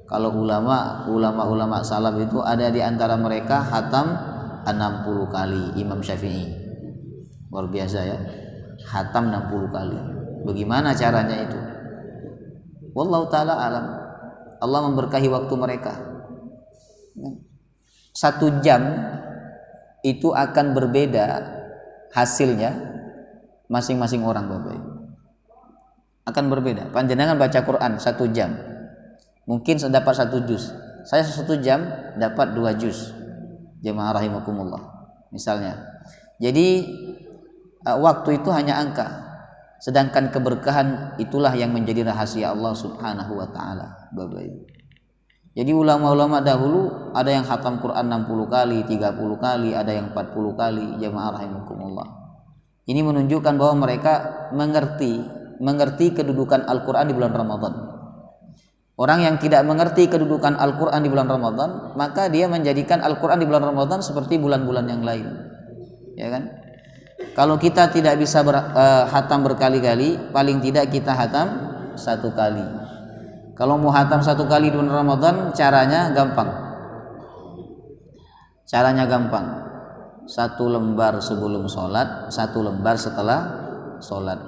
Kalau ulama salaf itu ada di antara mereka hatam 60 kali. Imam Syafi'i. Luar biasa ya. Hatam 60 kali. Bagaimana caranya itu? Wallahu taala alam. Allah memberkahi waktu mereka. 1 jam itu akan berbeda hasilnya masing-masing orang, Bapak Ibu. Akan berbeda. Panjenengan baca Quran 1 jam, mungkin dapat 1 juz. Saya 1 jam dapat 2 juz. Jemaah rahimakumullah. Misalnya. Jadi waktu itu hanya angka. Sedangkan keberkahan itulah yang menjadi rahasia Allah Subhanahu wa taala, Bapak Ibu. Jadi ulama-ulama dahulu ada yang khatam Quran 60 kali, 30 kali, ada yang 40 kali, jemaah rahimakumullah. Ini menunjukkan bahwa mereka mengerti kedudukan Al-Qur'an di bulan Ramadan. Orang yang tidak mengerti kedudukan Al-Qur'an di bulan Ramadan, maka dia menjadikan Al-Qur'an di bulan Ramadan seperti bulan-bulan yang lain. Ya kan? Kalau kita tidak bisa hatam berkali-kali, paling tidak kita hatam 1 kali. Kalau mau hatam 1 kali di bulan Ramadan, caranya gampang. Caranya gampang. 1 lembar sebelum sholat, 1 lembar setelah sholat.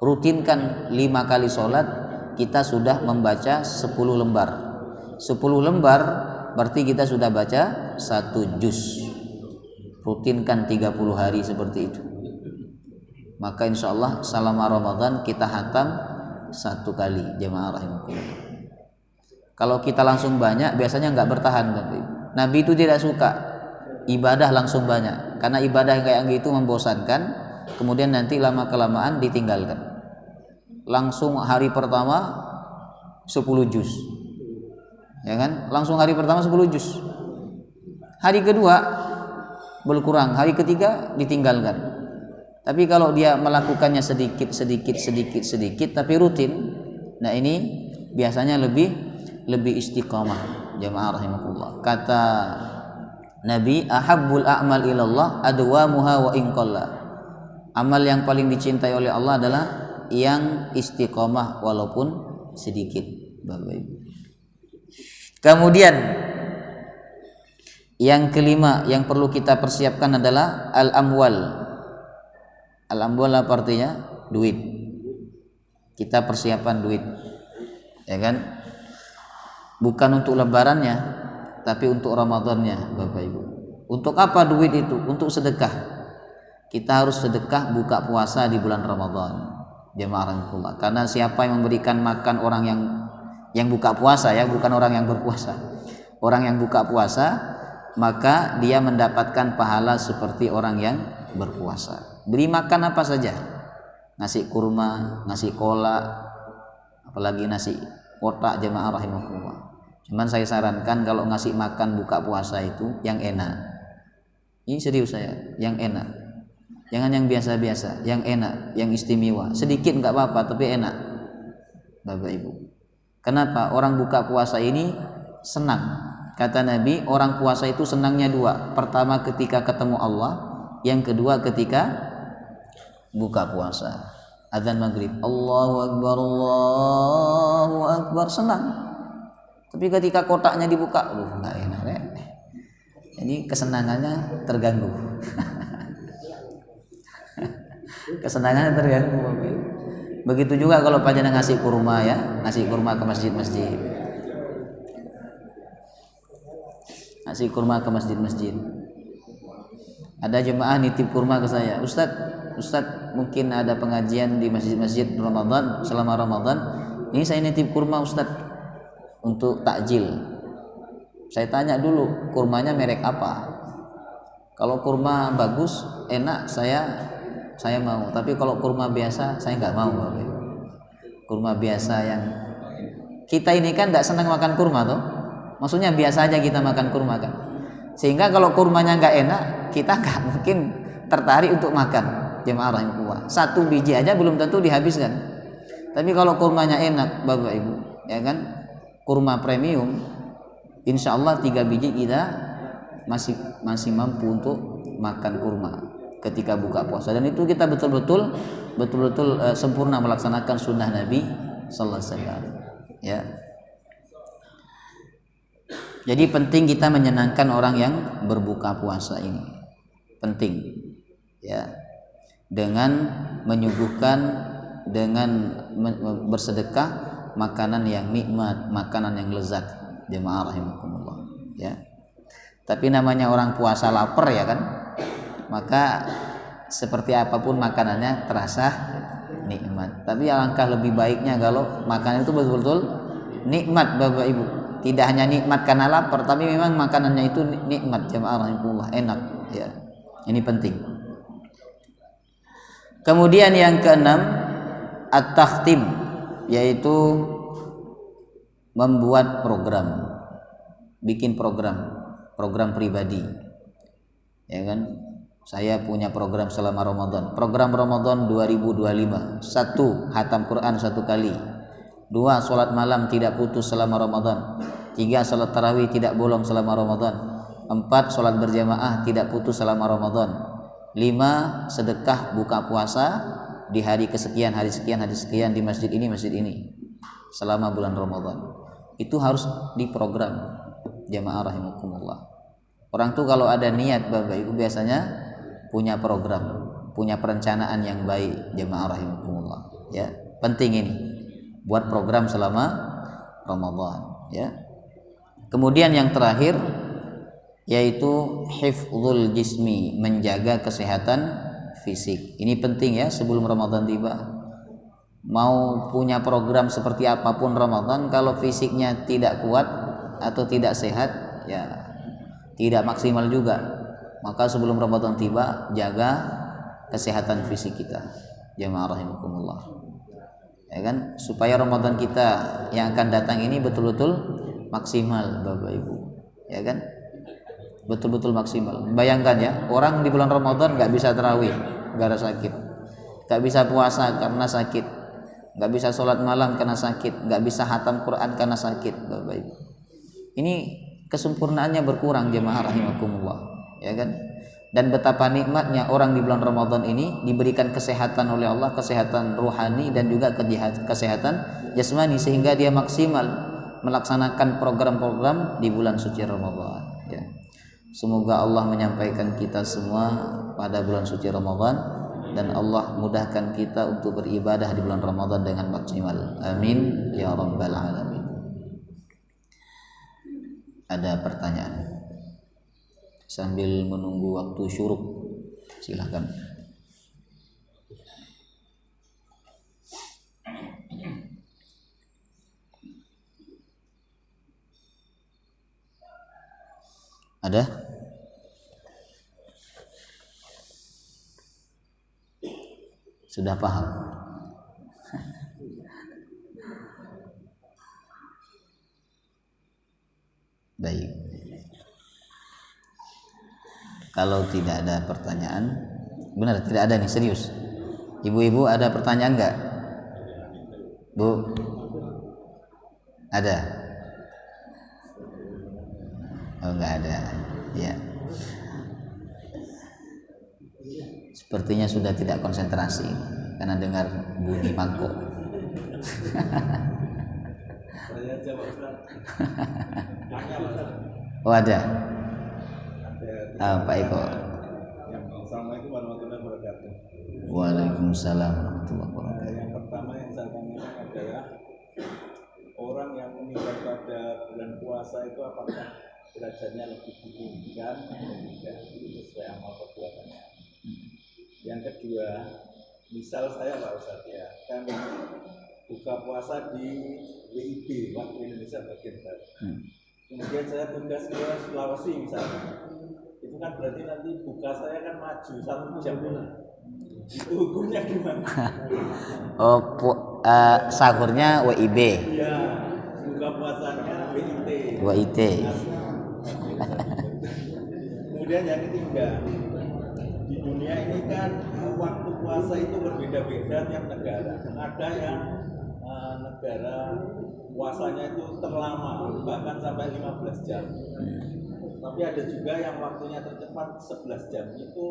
Rutinkan 5 kali sholat, kita sudah membaca 10 lembar. 10 lembar berarti kita sudah baca 1 juz. Rutinkan 30 hari seperti itu. Maka insya Allah selama Ramadan kita hatam 1 kali, jemaah rahimakumullah. Kalau kita langsung banyak, biasanya nggak bertahan, Bapak. Nabi itu tidak suka ibadah langsung banyak, karena ibadah kayak gitu membosankan, kemudian nanti lama-kelamaan ditinggalkan. Langsung hari pertama 10 juz, ya kan? Langsung hari pertama 10 juz. Hari kedua berkurang, hari ketiga ditinggalkan. Tapi kalau dia melakukannya sedikit, tapi rutin, nah ini biasanya lebih istiqamah, jemaah rahimakumullah. Kata Nabi, ahabbul a'mal ilallah adwamuha wa in qalla. Amal yang paling dicintai oleh Allah adalah yang istiqomah walaupun sedikit, Bapak Ibu. Kemudian yang kelima yang perlu kita persiapkan adalah al-amwal. Al-amwal apa artinya? Duit. Kita persiapan duit. Ya kan? Bukan untuk lebarannya, tapi untuk Ramadannya, Bapak Ibu. Untuk apa duit itu? Untuk sedekah. Kita harus sedekah buka puasa di bulan Ramadan, jemaah rahimakumullah. Karena siapa yang memberikan makan orang yang buka puasa, ya, bukan orang yang berpuasa. Orang yang buka puasa, maka dia mendapatkan pahala seperti orang yang berpuasa. Beri makan apa saja. Nasi kurma, nasi kolak, apalagi nasi kotak, jemaah rahimakumullah. Cuman saya sarankan kalau ngasih makan buka puasa itu yang enak. Ini serius saya, yang enak. Jangan yang biasa-biasa, yang enak, yang istimewa. Sedikit nggak apa-apa, tapi enak, Bapak Ibu. Kenapa? Orang buka puasa ini senang. Kata Nabi, orang puasa itu senangnya dua. Pertama ketika ketemu Allah, yang kedua ketika buka puasa. Adzan maghrib, Allahu Akbar, senang. Tapi ketika kotaknya dibuka, nggak enak ya. Jadi kesenangannya terganggu. Kesenangannya terganggu. Begitu juga kalau panjenengan ngasih kurma ya, ngasih kurma ke masjid-masjid. Ngasih kurma ke masjid-masjid. Ada jemaah nitip kurma ke saya, Ustadz mungkin ada pengajian di masjid-masjid Ramadan, selama Ramadan. Ini saya nitip kurma Ustadz untuk takjil. Saya tanya dulu kurmanya merek apa. Kalau kurma bagus, enak, saya mau. Tapi kalau kurma biasa, saya nggak mau. Kurma biasa yang kita ini kan nggak senang makan kurma tuh. Maksudnya biasa aja kita makan kurma kan. Sehingga kalau kurmanya nggak enak, kita nggak mungkin tertarik untuk makan. Jemaah rahimahullah. Satu biji aja belum tentu dihabiskan. Tapi kalau kurmanya enak, Bapak Ibu, ya kan? Kurma premium, insya Allah 3 biji kita masih mampu untuk makan kurma ketika buka puasa. Dan itu kita betul-betul sempurna melaksanakan sunnah Nabi Sallallahu Alaihi Wasallam. Ya. Jadi penting kita menyenangkan orang yang berbuka puasa ini, penting, ya. Dengan menyuguhkan, dengan bersedekah makanan yang nikmat, makanan yang lezat, jemaah rahimakumullah, ya. Tapi namanya orang puasa lapar ya kan, maka seperti apapun makanannya terasa nikmat. Tapi alangkah lebih baiknya kalau makanan itu betul-betul nikmat, Bapak Ibu. Tidak hanya nikmat karena lapar, tapi memang makanannya itu nikmat, jemaah rahimakumullah, enak, ya. Ini penting. Kemudian yang keenam, at-takhtim, yaitu membuat program, bikin program pribadi, ya kan? Saya punya program selama Ramadan, program Ramadan 2025. 1. Hatam Quran 1 kali. 2. Sholat malam tidak putus selama Ramadan. 3. Sholat tarawih tidak bolong selama Ramadan. 4. Sholat berjamaah tidak putus selama Ramadan. 5. Sedekah buka puasa di hari kesekian, hari sekian di masjid ini selama bulan Ramadan. Itu harus diprogram, jamaah rahimakumullah. Orang tuh kalau ada niat, Bapak Ibu, biasanya punya program, punya perencanaan yang baik, jamaah rahimakumullah, ya. Penting ini buat program selama Ramadan, ya. Kemudian yang terakhir yaitu hifdzul jismi, menjaga kesehatan fisik. Ini penting ya sebelum Ramadan tiba. Mau punya program seperti apapun Ramadan, kalau fisiknya tidak kuat atau tidak sehat, ya tidak maksimal juga. Maka sebelum Ramadan tiba, jaga kesehatan fisik kita, jemaah rahimakumullah, ya kan, supaya Ramadan kita yang akan datang ini betul-betul maksimal, Bapak Ibu, ya kan, betul-betul maksimal. Bayangkan ya, orang di bulan Ramadan nggak bisa tarawih gara sakit, nggak bisa puasa karena sakit, nggak bisa sholat malam karena sakit, nggak bisa hatam Quran karena sakit, Bapak Ibu. Ini kesempurnaannya berkurang, jemaah rahimakumullah, ya kan. Dan betapa nikmatnya orang di bulan Ramadan ini diberikan kesehatan oleh Allah, kesehatan rohani dan juga kesehatan jasmani, sehingga dia maksimal melaksanakan program-program di bulan suci Ramadan, ya. Semoga Allah menyampaikan kita semua pada bulan suci Ramadan, dan Allah mudahkan kita untuk beribadah di bulan Ramadan dengan maksimal. Amin ya rabbal alamin. Ada pertanyaan? Sambil menunggu waktu syuruk, silakan. Ada? Sudah paham? Baik. Kalau tidak ada pertanyaan, benar tidak ada nih, serius. Ibu-ibu ada pertanyaan nggak? Bu? Ada? Oh, nggak ada. Ya. Sepertinya sudah tidak konsentrasi karena dengar bunyi mangkok. Oh, ada. Pak Eko. Assalamualaikum warahmatullahi wabarakatuh. Waalaikumsalam warahmatullahi wabarakatuh. Yang pertama yang saya tanyakan adalah orang yang meninggal pada bulan puasa itu apakah derajatnya lebih ditinggikan atau tidak, itu sesuai amal perbuatannya. Yang kedua, misal saya Pak Ustadz ya, kan buka puasa di WIB, waktu Indonesia bagian Barat. Kemudian saya tugas ke Sulawesi misalnya, itu kan berarti nanti buka saya kan maju 1 jam. Itu hukumnya gimana? Oh, sahurnya WIB. Iya, buka puasanya WIT. WIT. Kemudian yang ketiga, di dunia ini kan waktu puasa itu berbeda-beda tiap negara. Ada yang negara puasanya itu terlama, bahkan sampai 15 jam. Tapi ada juga yang waktunya tercepat 11 jam. Itu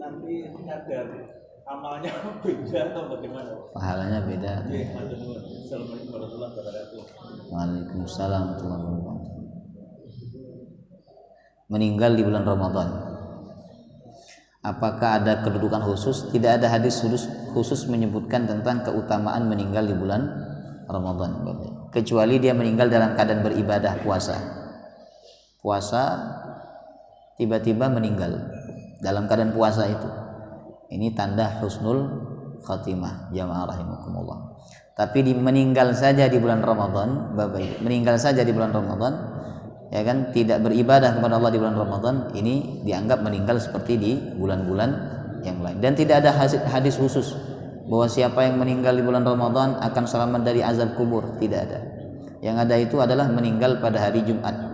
nanti kadar amalnya beda atau bagaimana? Pahalanya beda. Assalamualaikum warahmatullahi wabarakatuh. Waalaikumsalam warahmatullahi wabarakatuh. Meninggal di bulan Ramadan, apakah ada kedudukan khusus? Tidak ada hadis khusus menyebutkan tentang keutamaan meninggal di bulan Ramadan, kecuali dia meninggal dalam keadaan beribadah puasa tiba-tiba meninggal dalam keadaan puasa itu, ini tanda husnul khatimah, jamaah rahimakumullah. Tapi meninggal saja di bulan Ramadan, meninggal saja di bulan Ramadan, ya kan, tidak beribadah kepada Allah di bulan Ramadan, ini dianggap meninggal seperti di bulan-bulan yang lain. Dan tidak ada hadis khusus bahwa siapa yang meninggal di bulan Ramadan akan selamat dari azab kubur, tidak ada. Yang ada itu adalah meninggal pada hari Jumat.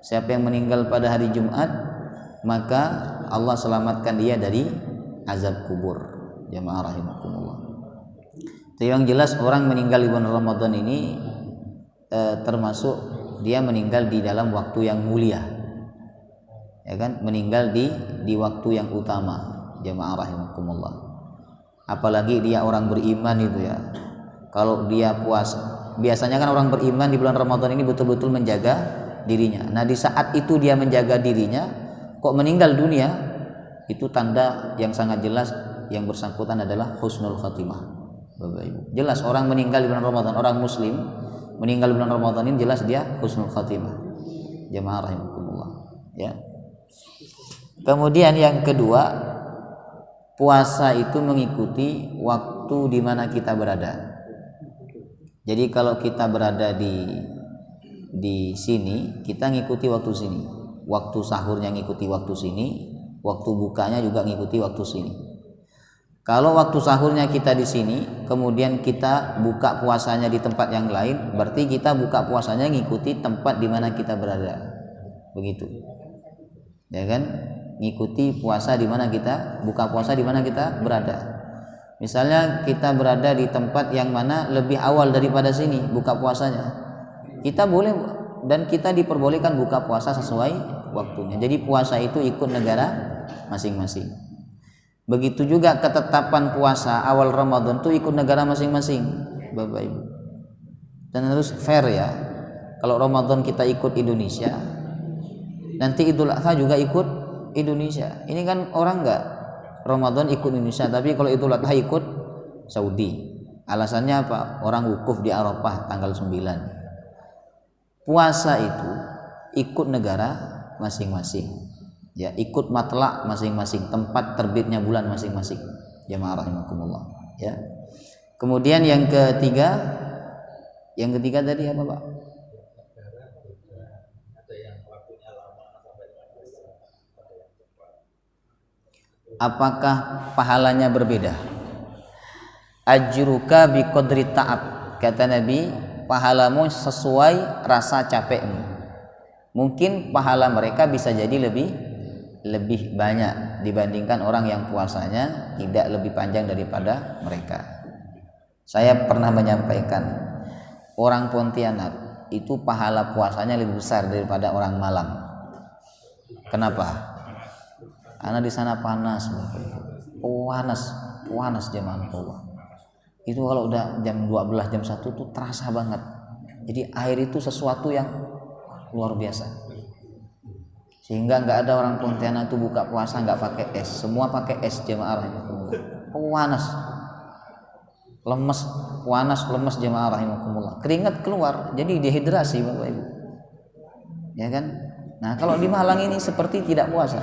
Siapa yang meninggal pada hari Jumat, maka Allah selamatkan dia dari azab kubur, jamaah rahimakumullah. Jadi yang jelas orang meninggal di bulan Ramadan ini termasuk dia meninggal di dalam waktu yang mulia, ya kan, meninggal di waktu yang utama, jamaah rahimakumullah. Apalagi dia orang beriman itu ya. Kalau dia puasa, biasanya kan orang beriman di bulan Ramadan ini betul-betul menjaga dirinya. Nah, di saat itu dia menjaga dirinya, kok meninggal dunia, itu tanda yang sangat jelas yang bersangkutan adalah husnul khatimah. Bapak Ibu, jelas orang meninggal di bulan Ramadan, orang muslim meninggal di bulan Ramadan ini jelas dia husnul khatimah, jamaah rahimakumullah, ya. Kemudian yang kedua, puasa itu mengikuti waktu di mana kita berada. Jadi kalau kita berada di sini, kita ngikuti waktu sini. Waktu sahurnya ngikuti waktu sini, waktu bukanya juga ngikuti waktu sini. Kalau waktu sahurnya kita di sini, kemudian kita buka puasanya di tempat yang lain, berarti kita buka puasanya ngikuti tempat di mana kita berada. Begitu. Ya kan? Ngikuti puasa di mana kita, buka puasa di mana kita berada. Misalnya kita berada di tempat yang mana lebih awal daripada sini buka puasanya, kita boleh dan kita diperbolehkan buka puasa sesuai waktunya. Jadi puasa itu ikut negara masing-masing. Begitu juga ketetapan puasa awal Ramadan itu ikut negara masing-masing, Bapak Ibu. Dan harus fair ya. Kalau Ramadan kita ikut Indonesia, nanti Idul Adha juga ikut Indonesia. Ini kan orang enggak Ramadan ikut Indonesia, tapi kalau Idul Adha ikut Saudi. Alasannya apa? Orang wukuf di Arafah tanggal 9. Puasa itu ikut negara masing-masing. Ya, ikut matlak masing-masing, tempat terbitnya bulan masing-masing. Jamaah rahimakumullah, ya. Kemudian yang ketiga tadi apa, Pak? Apakah pahalanya berbeda? Ajruka biqadri ta'ab. Kata Nabi, pahalamu sesuai rasa capekmu. Mungkin pahala mereka bisa jadi lebih banyak dibandingkan orang yang puasanya tidak lebih panjang daripada mereka. Saya pernah menyampaikan, orang Pontianak itu pahala puasanya lebih besar daripada orang Malang. Kenapa? Karena di sana panas jemaah Allah. Itu kalau udah jam 12, jam 1 tuh terasa banget. Jadi air itu sesuatu yang luar biasa. Sehingga nggak ada orang Pontianak tuh buka puasa nggak pakai es. Semua pakai es jemaah rahimakumullah. Panas jemaah rahimakumullah. Keringat keluar, jadi dehidrasi Bapak Ibu. Ya kan? Nah, kalau di Malang ini seperti tidak puasa.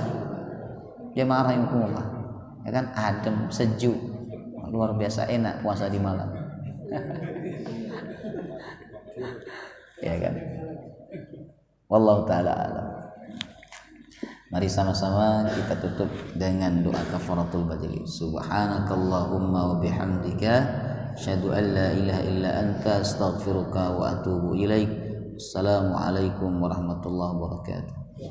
Jemaah rahimakumullah. Ya kan? Adem, sejuk. Luar biasa enak puasa di Malang. Ya kan? Wallahu taala alam. Mari sama-sama kita tutup dengan doa kafaratul majlis. Subhanakallahumma wa bihamdika asyhadu an la ilaha illa anta astaghfiruka wa atubu ilaik. Assalamualaikum warahmatullahi wabarakatuh.